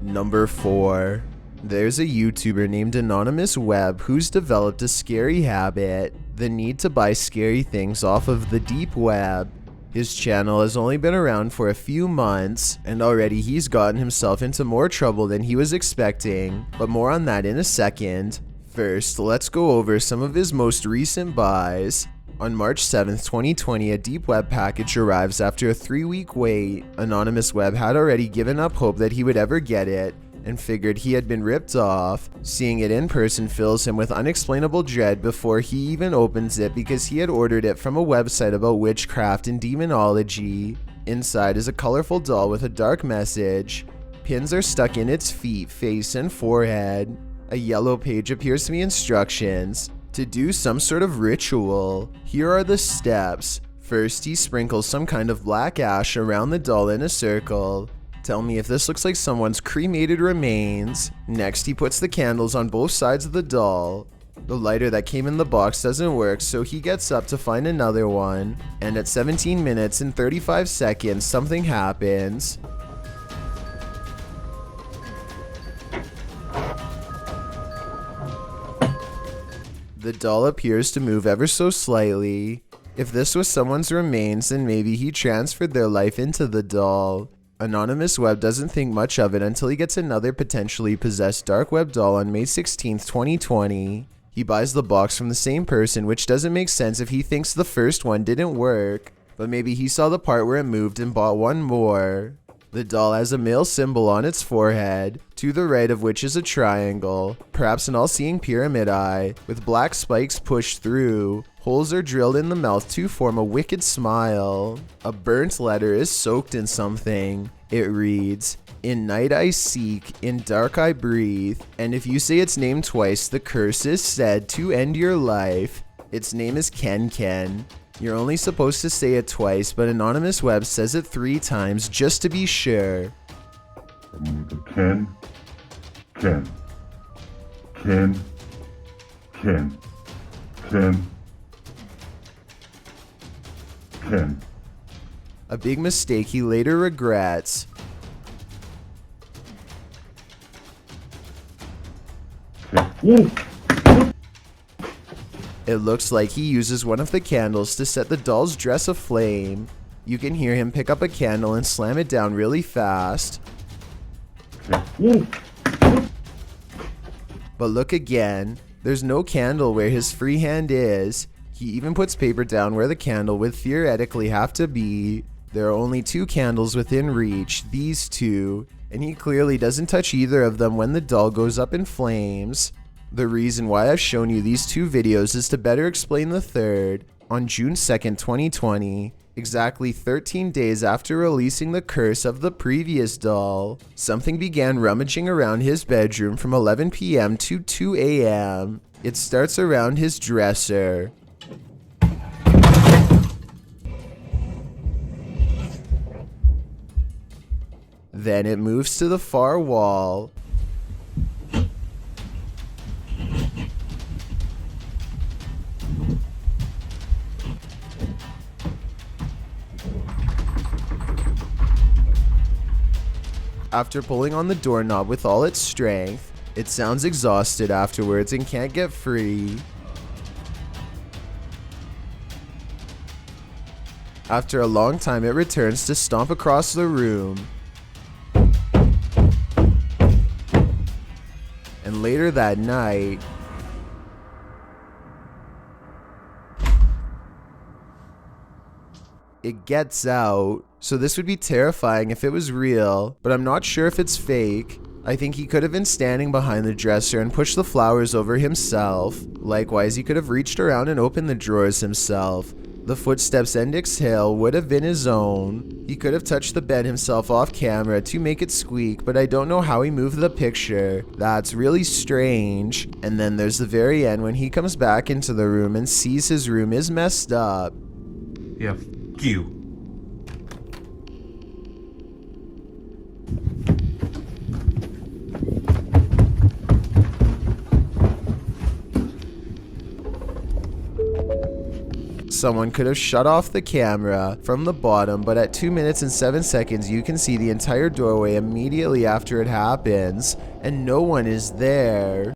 Number 4. There's a YouTuber named Anonymous Web who's developed a scary habit, the need to buy scary things off of the deep web. His channel has only been around for a few months, and already he's gotten himself into more trouble than he was expecting, but more on that in a second. First, let's go over some of his most recent buys. On March 7th, 2020, a deep web package arrives after a 3-week wait. Anonymous Web had already given up hope that he would ever get it, and figured he had been ripped off. Seeing it in person fills him with unexplainable dread before he even opens it because he had ordered it from a website about witchcraft and demonology. Inside is a colorful doll with a dark message. Pins are stuck in its feet, face, and forehead. A yellow page appears to be instructions to do some sort of ritual. Here are the steps. First, he sprinkles some kind of black ash around the doll in a circle. Tell me if this looks like someone's cremated remains. Next, he puts the candles on both sides of the doll. The lighter that came in the box doesn't work, so he gets up to find another one. And at 17 minutes and 35 seconds, something happens. The doll appears to move ever so slightly. If this was someone's remains, then maybe he transferred their life into the doll. Anonymous Web doesn't think much of it until he gets another potentially possessed dark web doll on May 16th, 2020. He buys the box from the same person, which doesn't make sense if he thinks the first one didn't work, but maybe he saw the part where it moved and bought one more. The doll has a male symbol on its forehead, to the right of which is a triangle, perhaps an all-seeing pyramid eye, with black spikes pushed through. Holes are drilled in the mouth to form a wicked smile. A burnt letter is soaked in something. It reads, "In night I seek, in dark I breathe, and if you say its name twice, the curse is said to end your life." Its name is Ken Ken. You're only supposed to say it twice, but Anonymous Web says it 3 times just to be sure. Ken, Ken, Ken, Ken, Ken, Ken. A big mistake he later regrets. Ken. It looks like he uses one of the candles to set the doll's dress aflame. You can hear him pick up a candle and slam it down really fast. But look again, there's no candle where his free hand is. He even puts paper down where the candle would theoretically have to be. There are only 2 candles within reach, these 2, and he clearly doesn't touch either of them when the doll goes up in flames. The reason why I've shown you these 2 videos is to better explain the third. On June 2nd, 2020, exactly 13 days after releasing the curse of the previous doll, something began rummaging around his bedroom from 11 p.m. to 2 a.m. It starts around his dresser. Then it moves to the far wall. After pulling on the doorknob with all its strength, it sounds exhausted afterwards and can't get free. After a long time, it returns to stomp across the room. And later that night, it gets out. So this would be terrifying if it was real, but I'm not sure if it's fake. I think he could have been standing behind the dresser and pushed the flowers over himself. Likewise, he could have reached around and opened the drawers himself. The footsteps and exhale would have been his own. He could have touched the bed himself off camera to make it squeak, but I don't know how he moved the picture. That's really strange. And then there's the very end when he comes back into the room and sees his room is messed up. Yeah, f*** you. Someone could have shut off the camera from the bottom, but at 2 minutes and 7 seconds, you can see the entire doorway immediately after it happens, and no one is there.